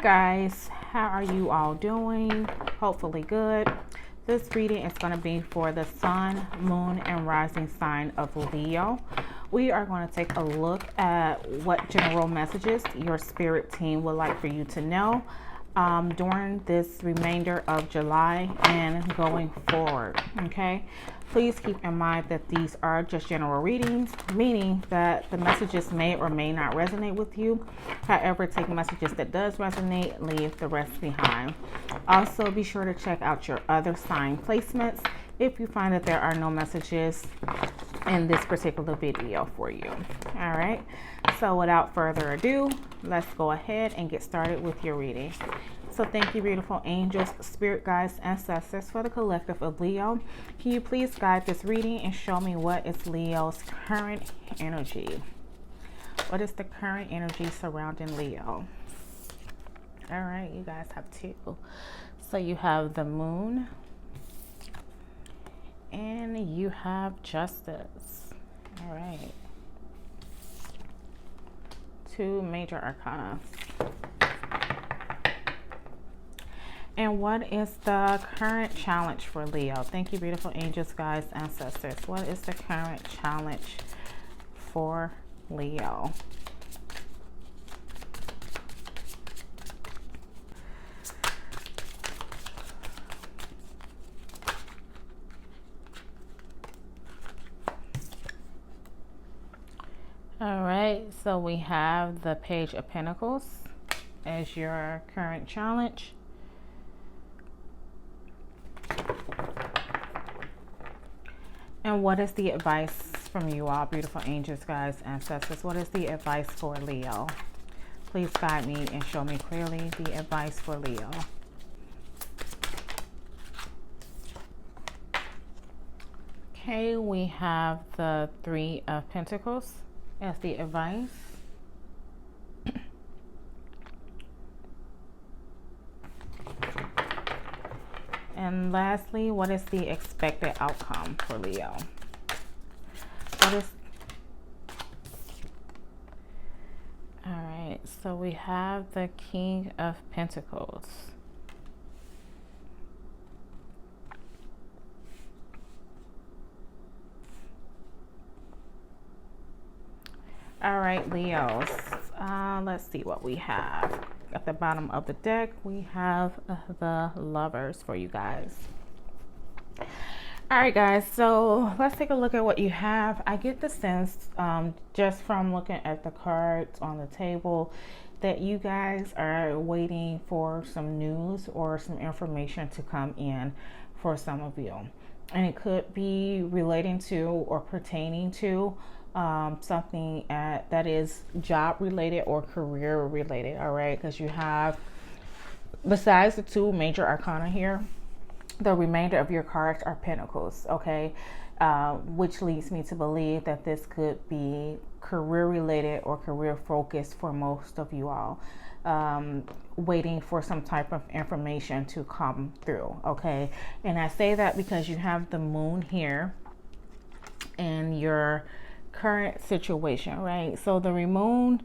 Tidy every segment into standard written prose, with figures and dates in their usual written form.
guys, how are you all doing? Hopefully good. This reading is going to be for the sun, moon, and rising sign of Leo. We are going to take a look at what general messages your spirit team would like for you to know during this remainder of July and going forward. Okay, please keep in mind that these are just general readings, meaning that the messages may or may not resonate with you. However, take messages that does resonate, leave the rest behind. Also, be sure to check out your other sign placements if you find that there are no messages in this particular video for you. All right, so without further ado, let's go ahead and get started with your reading. So thank you, beautiful angels, spirit guides, ancestors, for the collective of Leo. Can you please guide this reading and show me what is Leo's current energy? What is the current energy surrounding Leo? All right, you guys have two. So you have the moon and you have justice. All right. Two major arcana. And what is the current challenge for Leo? Thank you, beautiful angels, guides, ancestors. What is the current challenge for Leo? All right, so we have the Page of Pentacles as your current challenge. And what is the advice from you all, beautiful angels, guides, ancestors? What is the advice for Leo? Please guide me and show me clearly the advice for Leo. Okay, we have the Three of Pentacles as the advice. And lastly, what is the expected outcome for Leo? What is... All right, so we have the King of Pentacles. All right, Leos, let's see what we have. At the bottom of the deck, we have the Lovers for you guys. All right, guys, so let's take a look at what you have. I get the sense, just from looking at the cards on the table, that you guys are waiting for some news or some information to come in for some of you. And it could be relating to or pertaining to something that is job related or career related. All right, because you have, besides the two major arcana here, the remainder of your cards are pentacles. Okay, which leads me to believe that this could be career related or career focused for most of you all, waiting for some type of information to come through. Okay, and I say that because you have the moon here and your current situation, right? So the moon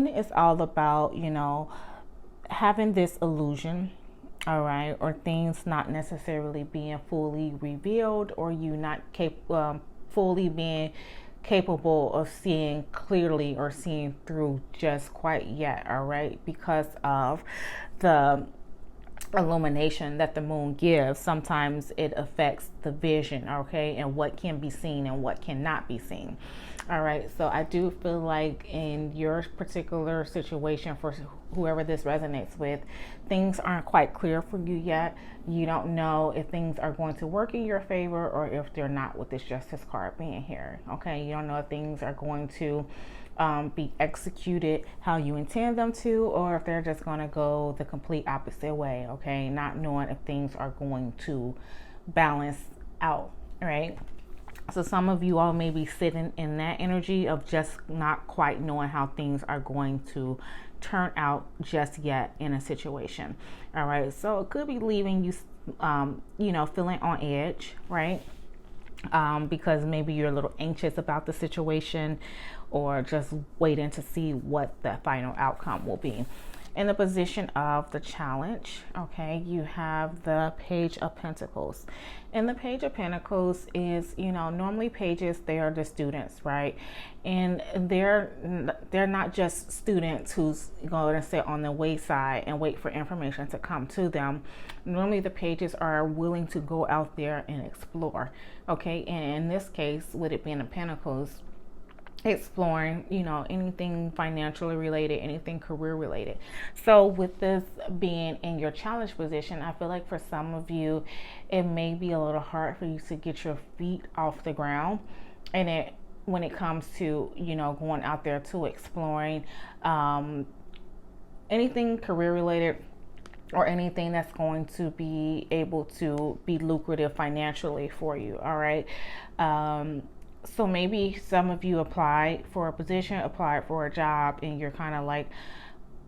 is all about, you know, having this illusion, all right, or things not necessarily being fully revealed, or you not fully being capable of seeing clearly or seeing through just quite yet, all right, because of the illumination that the moon gives. Sometimes it affects the vision, okay, and what can be seen and what cannot be seen. All right, so I do feel like in your particular situation, for whoever this resonates with, things aren't quite clear for you yet. You don't know if things are going to work in your favor or if they're not, with this Justice card being here. Okay, you don't know if things are going to be executed how you intend them to, or if they're just going to go the complete opposite way. Okay, not knowing if things are going to balance out, right? So some of you all may be sitting in that energy of just not quite knowing how things are going to turn out just yet in a situation. All right, so it could be leaving you you know, feeling on edge, right? because maybe you're a little anxious about the situation, or just waiting to see what the final outcome will be. In the position of the challenge, okay, you have the Page of Pentacles. And the Page of Pentacles is, normally pages, they are the students, right? And they're not just students who's going to sit on the wayside and wait for information to come to them. Normally the pages are willing to go out there and explore, okay? And in this case, with it being the Pentacles, exploring, anything financially related, anything career related. So with this being in your challenge position, I feel like for some of you, it may be a little hard for you to get your feet off the ground. And when it comes to, going out there to exploring anything career related, or anything that's going to be able to be lucrative financially for you. All right. So maybe some of you applied for a position, applied for a job, and you're kind of like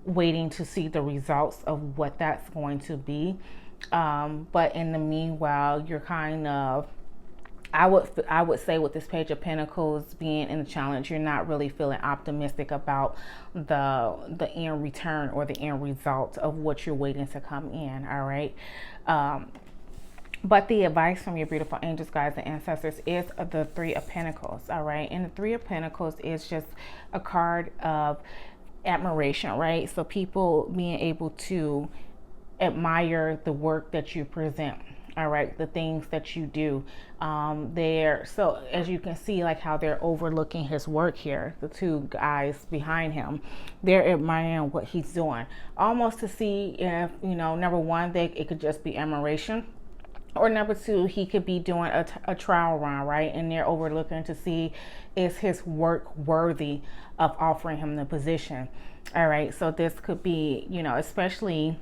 waiting to see the results of what that's going to be. But in the meanwhile, you're kind of, I would say with this Page of Pentacles being in the challenge, you're not really feeling optimistic about the end return or the end result of what you're waiting to come in. All right. But the advice from your beautiful angels, guides, and ancestors is the Three of Pentacles, all right? And the Three of Pentacles is just a card of admiration, right? So people being able to admire the work that you present, all right? The things that you do. So as you can see, like how they're overlooking his work here, the two guys behind him, they're admiring what he's doing. Almost to see if, number one, it could just be admiration. Or number two, he could be doing a trial run, right? And they're overlooking to see, is his work worthy of offering him the position? All right. So this could be, especially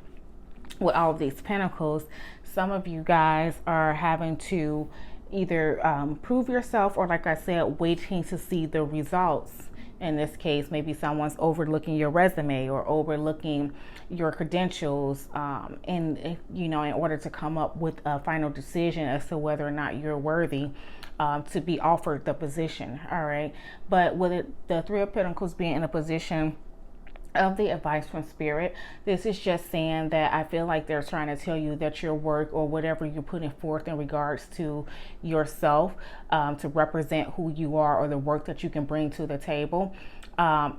with all of these pentacles, some of you guys are having to either prove yourself, or like I said, waiting to see the results. In this case, maybe someone's overlooking your resume or overlooking your credentials, in order to come up with a final decision as to whether or not you're worthy to be offered the position. All right. But with the Three of Pentacles being in a position of the advice from Spirit, this is just saying that I feel like they're trying to tell you that your work, or whatever you're putting forth in regards to yourself, to represent who you are, or the work that you can bring to the table,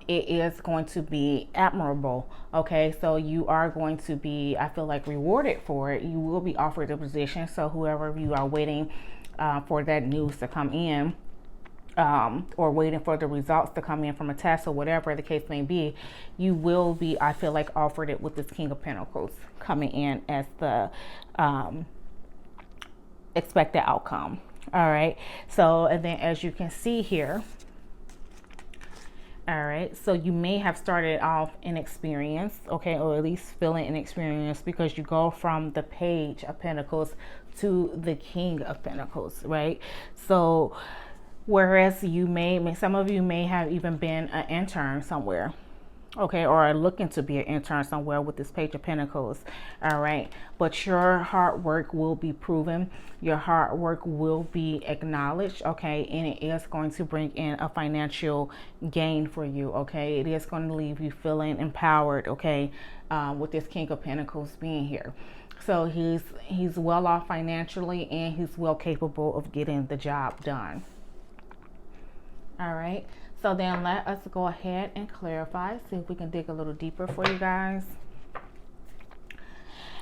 it is going to be admirable. Okay, so you are going to be, I feel like, rewarded for it. You will be offered a position. So whoever you are waiting for that news to come in, or waiting for the results to come in from a test, or whatever the case may be, you will be, I feel like, offered it with this King of Pentacles coming in as the expected outcome. All right. So, and then as you can see here, all right, so you may have started off inexperienced, okay, or at least feeling inexperienced, because you go from the Page of Pentacles to the King of Pentacles, right? So whereas some of you may have even been an intern somewhere, okay, or are looking to be an intern somewhere with this Page of Pentacles. All right, but your hard work will be proven, your hard work will be acknowledged, okay, and it is going to bring in a financial gain for you, okay? It is going to leave you feeling empowered, okay, with this King of Pentacles being here. So he's well off financially, and he's well capable of getting the job done. All right, so then let us go ahead and clarify, see if we can dig a little deeper for you guys.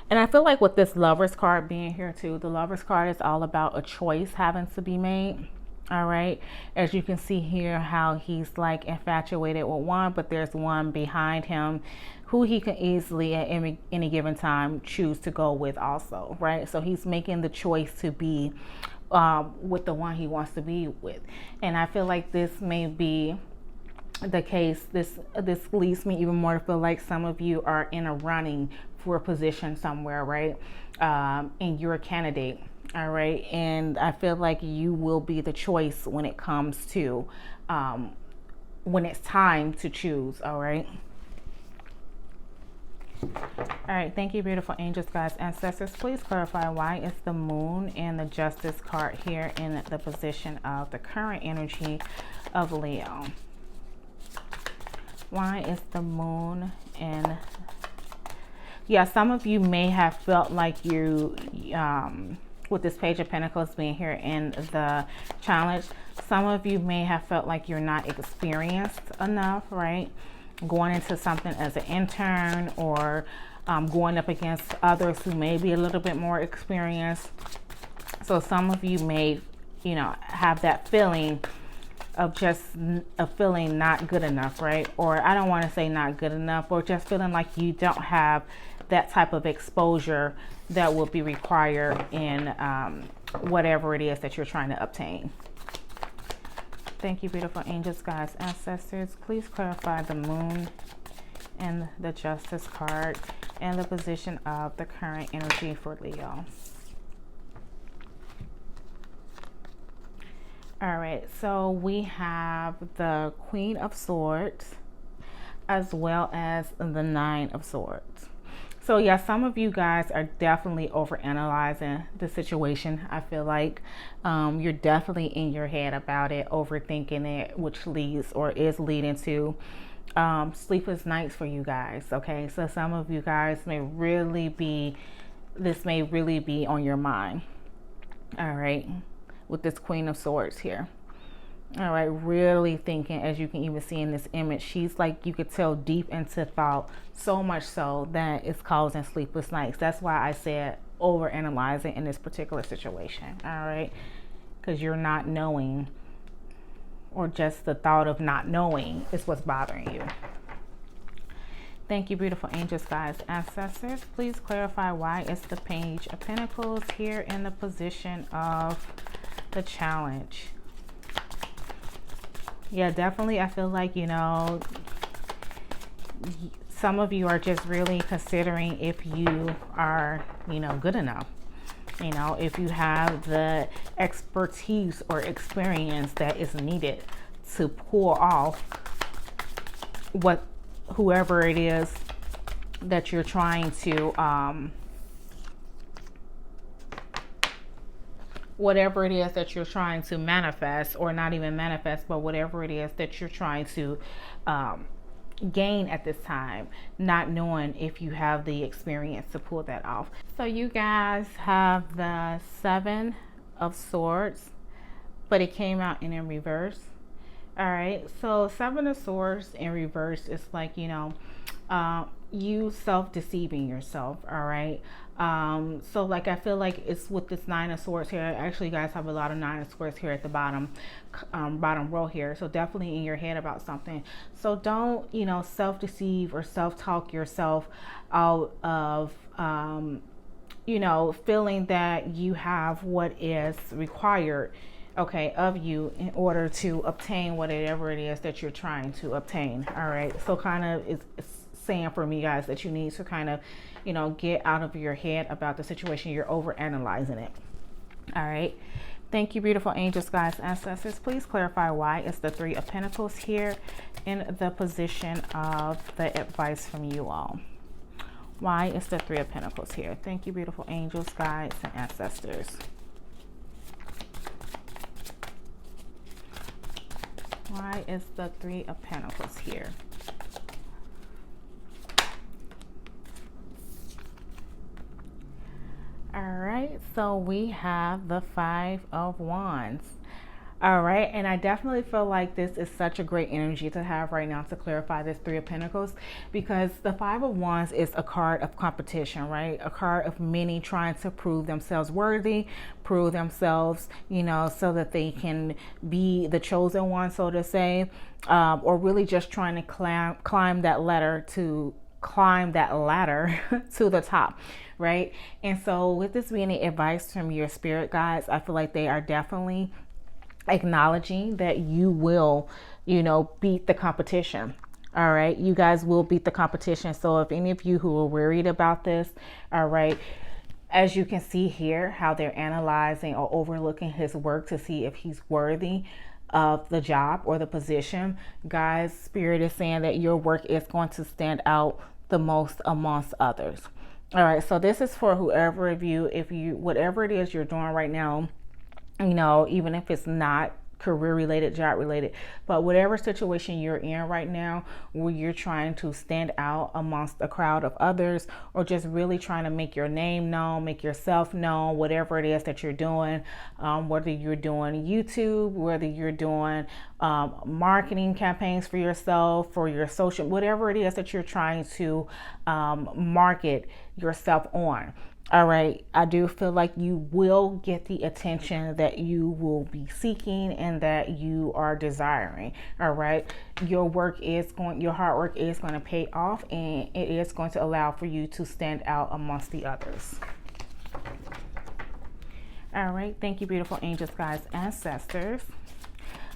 And I feel like with this Lovers card being here too, the Lovers card is all about a choice having to be made. All right, as you can see here, how he's like infatuated with one, but there's one behind him who he can easily at any given time choose to go with also, right? So he's making the choice to be with the one he wants to be with. And I feel like this may be the case. This leads me even more to feel like some of you are in a running for a position somewhere, right? And you're a candidate, all right? And I feel like you will be the choice when it comes to when it's time to choose, all right? All right, thank you, beautiful angels, guys, ancestors. Please clarify why is the moon and the justice card here in the position of the current energy of Leo? Why is the moon and yeah, some of you may have felt like you with this page of pentacles being here in the challenge, some of you may have felt like you're not experienced enough, right? Going into something as an intern or going up against others who may be a little bit more experienced. So some of you may, you know, have that feeling of just a feeling not good enough, right? Or I don't want to say not good enough, or just feeling like you don't have that type of exposure that will be required in whatever it is that you're trying to obtain. Thank you, beautiful angels, guys, ancestors. Please clarify the moon and the justice card and the position of the current energy for Leo. All right, so we have the Queen of Swords as well as the Nine of Swords. So yeah, some of you guys are definitely overanalyzing the situation. I feel like you're definitely in your head about it, overthinking it, which leads or is leading to sleepless nights for you guys. Okay, so some of you guys may really be, this may really be on your mind. All right, with this Queen of Swords here. All right, really thinking, as you can even see in this image, she's like, you could tell deep into thought, so much so that it's causing sleepless nights. That's why I said overanalyzing in this particular situation. All right, because you're not knowing, or just the thought of not knowing is what's bothering you. Thank you, beautiful angels, guys, ancestors. Please clarify why is the Page of Pentacles here in the position of the challenge. Yeah, definitely. I feel like, you know, some of you are just really considering if you are, you know, good enough. You know, if you have the expertise or experience that is needed to pull off whoever it is that you're trying to, whatever it is that you're trying to manifest, or not even manifest, but whatever it is that you're trying to gain at this time, not knowing if you have the experience to pull that off. So you guys have the Seven of Swords, but it came out in reverse. All right, so Seven of Swords in reverse is like, you know, you self-deceiving yourself. All right, so like I feel like it's with this Nine of Swords here. Actually, you guys have a lot of Nine of Swords here at the bottom row here, so definitely in your head about something. So don't, you know, self-deceive or self-talk yourself out of you know, feeling that you have what is required, okay, of you in order to obtain whatever it is that you're trying to obtain. All right, so kind of it's saying for me, guys, that you need to kind of, you know, get out of your head about the situation. You're over analyzing it. All right, thank you, beautiful angels, guys, ancestors. Please clarify why is the Three of Pentacles here in the position of the advice from you all. Why is the Three of Pentacles here? Thank you, beautiful angels, guides, and ancestors. Why is the Three of Pentacles here? All right, so we have the Five of Wands. All right, and I definitely feel like this is such a great energy to have right now to clarify this Three of Pentacles, because the Five of Wands is a card of competition, right? A card of many trying to prove themselves worthy, prove themselves, you know, so that they can be the chosen one, so to say, or really just trying to climb that ladder to to the top, right? And so with this being the advice from your spirit guides, I feel like they are definitely acknowledging that you will, you know, beat the competition. All right, you guys will beat the competition. So if any of you who are worried about this, all right, as you can see here, how they're analyzing or overlooking his work to see if he's worthy of the job or the position, guys, spirit is saying that your work is going to stand out the most amongst others. All right, so this is for whoever of you, if you, whatever it is you're doing right now, you know, even if it's not career related, job related, but whatever situation you're in right now where you're trying to stand out amongst a crowd of others, or just really trying to make your name known, make yourself known, whatever it is that you're doing, whether you're doing YouTube, whether you're doing marketing campaigns for yourself, for your social, whatever it is that you're trying to market yourself on. All right, I do feel like you will get the attention that you will be seeking and that you are desiring. All right, your hard work is going to pay off, and it is going to allow for you to stand out amongst the others. All right, thank you, beautiful angels, guides, ancestors.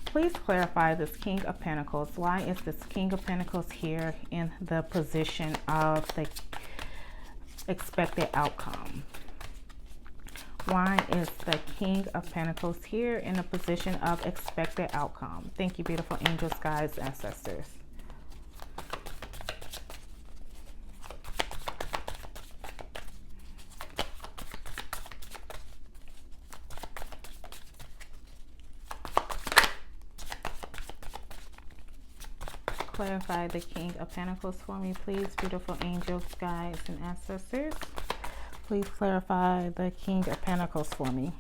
Please clarify this King of Pentacles. Why is this King of Pentacles here in the position of the expected outcome? Why is the King of Pentacles here in a position of expected outcome? Thank you, beautiful angels, guides, ancestors. Clarify the King of Pentacles for me, please, beautiful angels, guides, and ancestors. Please clarify the King of Pentacles for me.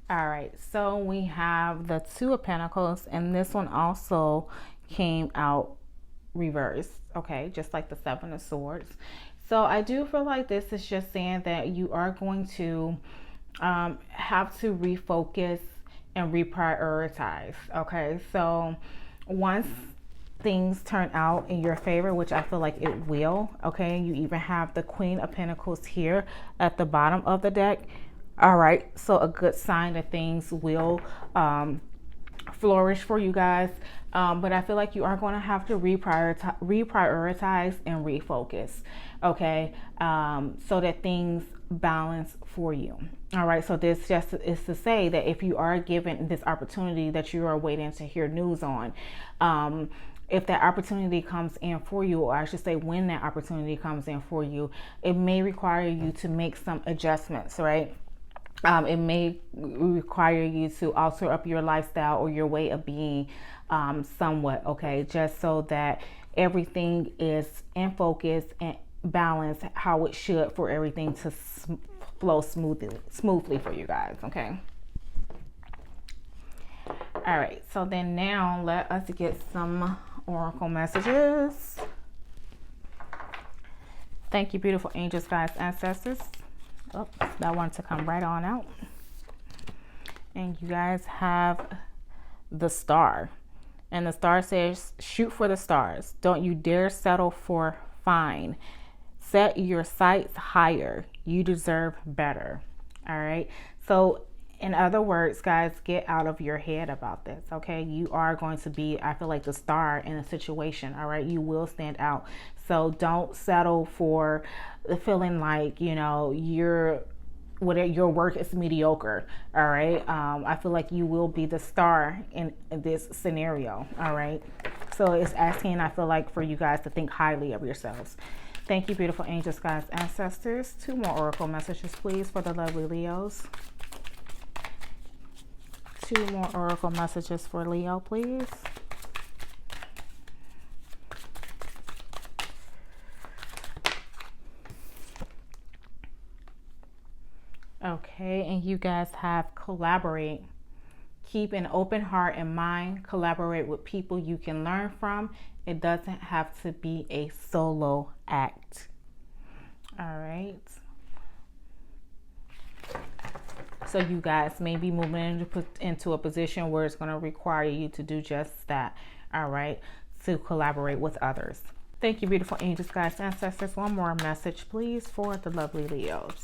All right, so we have the Two of Pentacles, and this one also came out reversed, okay, just like the Seven of Swords. So I do feel like this is just saying that you are going to have to refocus and reprioritize, okay? So once things turn out in your favor, which I feel like it will, okay, you even have the Queen of Pentacles here at the bottom of the deck. All right, so a good sign that things will flourish for you guys. But I feel like you are going to have to reprioritize and refocus, okay, so that things balance for you. All right, so this just is to say that if you are given this opportunity that you are waiting to hear news on, if that opportunity comes in for you, or I should say when that opportunity comes in for you, it may require you to make some adjustments, right? It may require you to alter up your lifestyle or your way of being somewhat, okay, just so that everything is in focus and balance how it should for everything to flow smoothly for you guys, okay? All right, so then now let us get some oracle messages. Thank you, beautiful angels, guides, ancestors. Oh, that one to come right on out. And you guys have the Star. And the Star says, shoot for the stars. Don't you dare settle for fine. Set your sights higher. You deserve better. All right. So in other words, guys, get out of your head about this. Okay. You are going to be, I feel like, the star in a situation. All right. You will stand out. So don't settle for the feeling like, you know, your work is mediocre. All right. I feel like you will be the star in this scenario. All right. So it's asking, I feel like, for you guys to think highly of yourselves. Thank you, beautiful angels, guides, ancestors. 2 more oracle messages, please, for the lovely Leos. 2 more oracle messages for Leo, please. Okay, and you guys have collaborate. Keep an open heart and mind. Collaborate with people you can learn from. It doesn't have to be a solo act. All right. So you guys may be moving into a position where it's going to require you to do just that. All right. To collaborate with others. Thank you, beautiful angels, guides, ancestors. One more message, please, for the lovely Leos.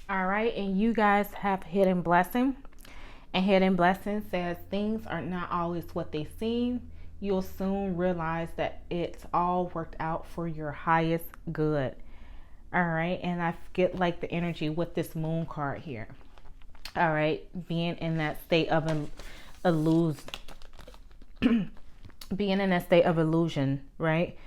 All right, and you guys have hidden blessing. And hidden blessing says things are not always what they seem. You'll soon realize that it's all worked out for your highest good. All right, and I get like the energy with this moon card here. All right, being in that state of illusion, being in that state of illusion, right?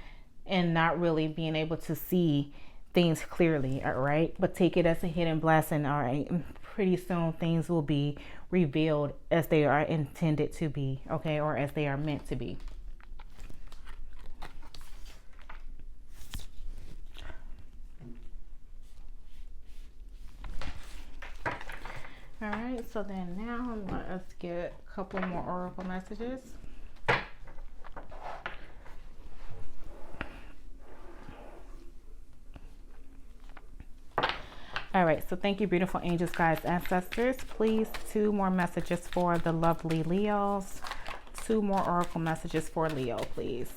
And not really being able to see things clearly, all right? But take it as a hidden blessing, all right? Pretty soon things will be revealed as they are intended to be, okay? Or as they are meant to be. All right, so then now let us get a couple more oracle messages. All right, so thank you, beautiful angels, guides, ancestors. Please, 2 more messages for the lovely Leos. 2 more oracle messages for Leo, please.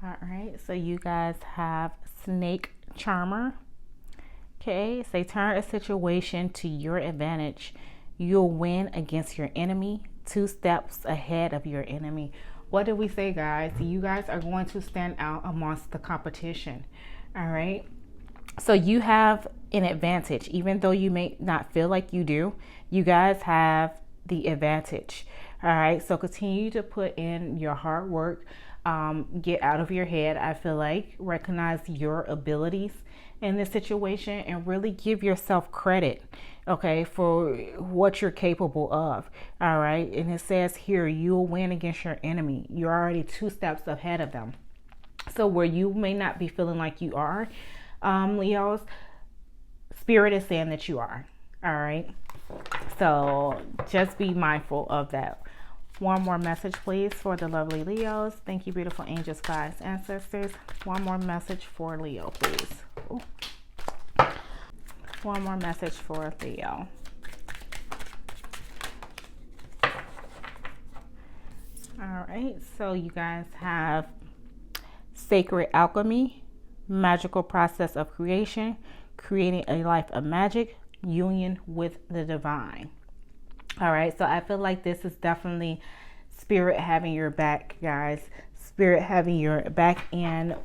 All right, so you guys have Snake Charmer. Okay, say turn a situation to your advantage. You'll win against your enemy, 2 steps ahead of your enemy. What do we say, guys? You guys are going to stand out amongst the competition. All right. So you have an advantage, even though you may not feel like you do. You guys have the advantage. All right. So continue to put in your hard work. Get out of your head. I feel like recognize your abilities in this situation and really give yourself credit, okay, for what you're capable of. All right. And it says here, you'll win against your enemy. You're already 2 steps ahead of them. So where you may not be feeling like you are, Leos, spirit is saying that you are. All right. So just be mindful of that. 1 more message, please, for the lovely Leos. Thank you, beautiful angels, guides, ancestors. 1 more message for Leo, please. Ooh. 1 more message for Leo. All right, so you guys have sacred alchemy, magical process of creation, creating a life of magic, union with the divine. All right, so I feel like this is definitely spirit having your back, guys. Spirit having your back in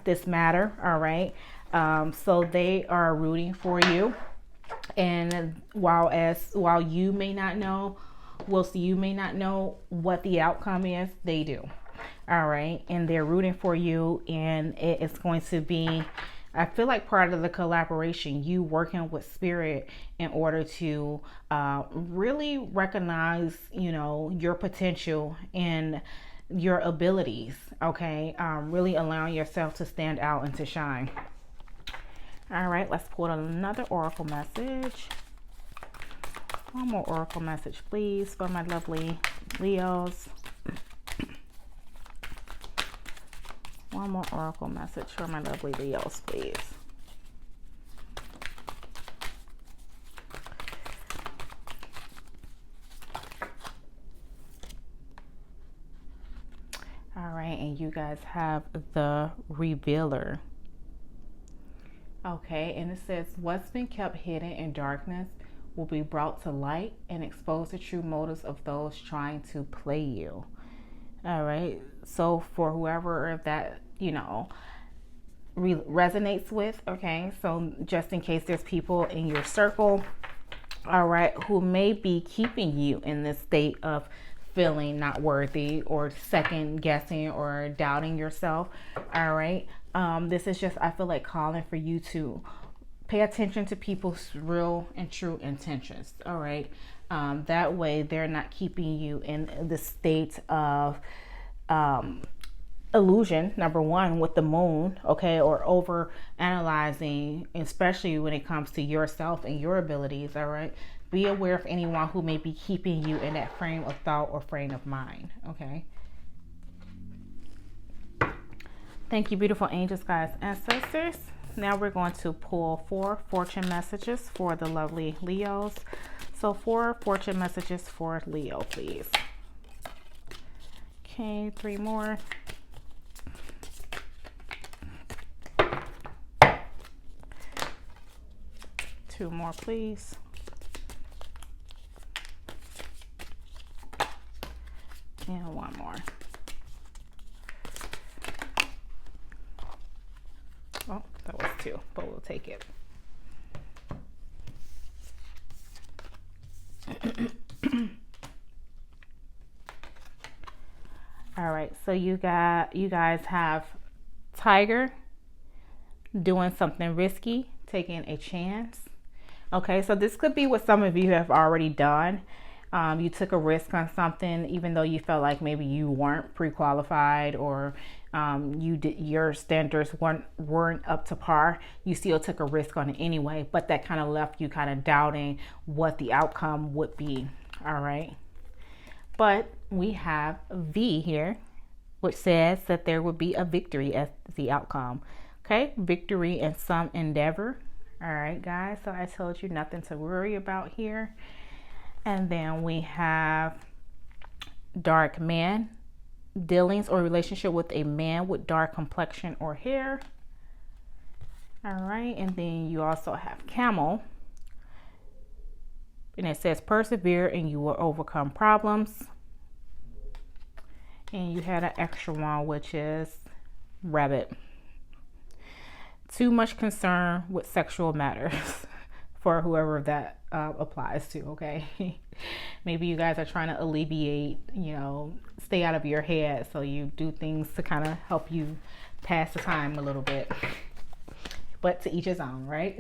this matter. All right, so they are rooting for you, and while you may not know, you may not know what the outcome is, they do. All right, and they're rooting for you, and it's going to be, I feel like, part of the collaboration, you working with spirit in order to really recognize, your potential and your abilities. Okay, really allowing yourself to stand out and to shine. All right, let's pull another oracle message. 1 more oracle message, please, for my lovely Leos. 1 more oracle message for my lovely Leos, please. All right, and you guys have the Revealer. Okay, and it says, what's been kept hidden in darkness will be brought to light and expose the true motives of those trying to play you. All right, so for whoever that, resonates with, okay, so just in case there's people in your circle, all right, who may be keeping you in this state of feeling not worthy or second guessing or doubting yourself. All right, this is just, I feel like, calling for you to pay attention to people's real and true intentions. All right, that way they're not keeping you in the state of illusion, number 1, with the moon, okay, or over analyzing, especially when it comes to yourself and your abilities. All right, be aware of anyone who may be keeping you in that frame of thought or frame of mind. Okay, thank you, beautiful angels, guides, ancestors. Now we're going to pull 4 fortune messages for the lovely Leos. So 4 fortune messages for Leo, please. Okay, 3 more. Two more, please. And 1 more. Oh, that was 2, but we'll take it. All right, so you guys have Tiger doing something risky, taking a chance. Okay, so this could be what some of you have already done. You took a risk on something, even though you felt like maybe you weren't pre-qualified, or your standards weren't up to par. You still took a risk on it anyway, but that kind of left you kind of doubting what the outcome would be. All right, but we have V here, which says that there would be a victory as the outcome. Okay, victory in some endeavor. All right, guys, so I told you nothing to worry about here. And then we have dark man, dealings or relationship with a man with dark complexion or hair. All right, and then you also have camel, and it says persevere and you will overcome problems. And you had an extra one, which is rabbit. Too much concern with sexual matters for whoever that applies to. Okay, maybe you guys are trying to alleviate, stay out of your head, so you do things to kind of help you pass the time a little bit, but to each his own, right?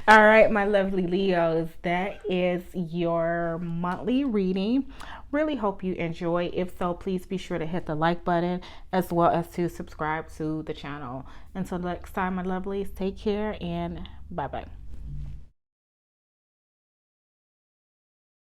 All right, my lovely Leos, that is your monthly reading. Really hope you enjoy. If so, please be sure to hit the like button, as well as to subscribe to the channel. Until next time, my lovelies, take care and bye-bye.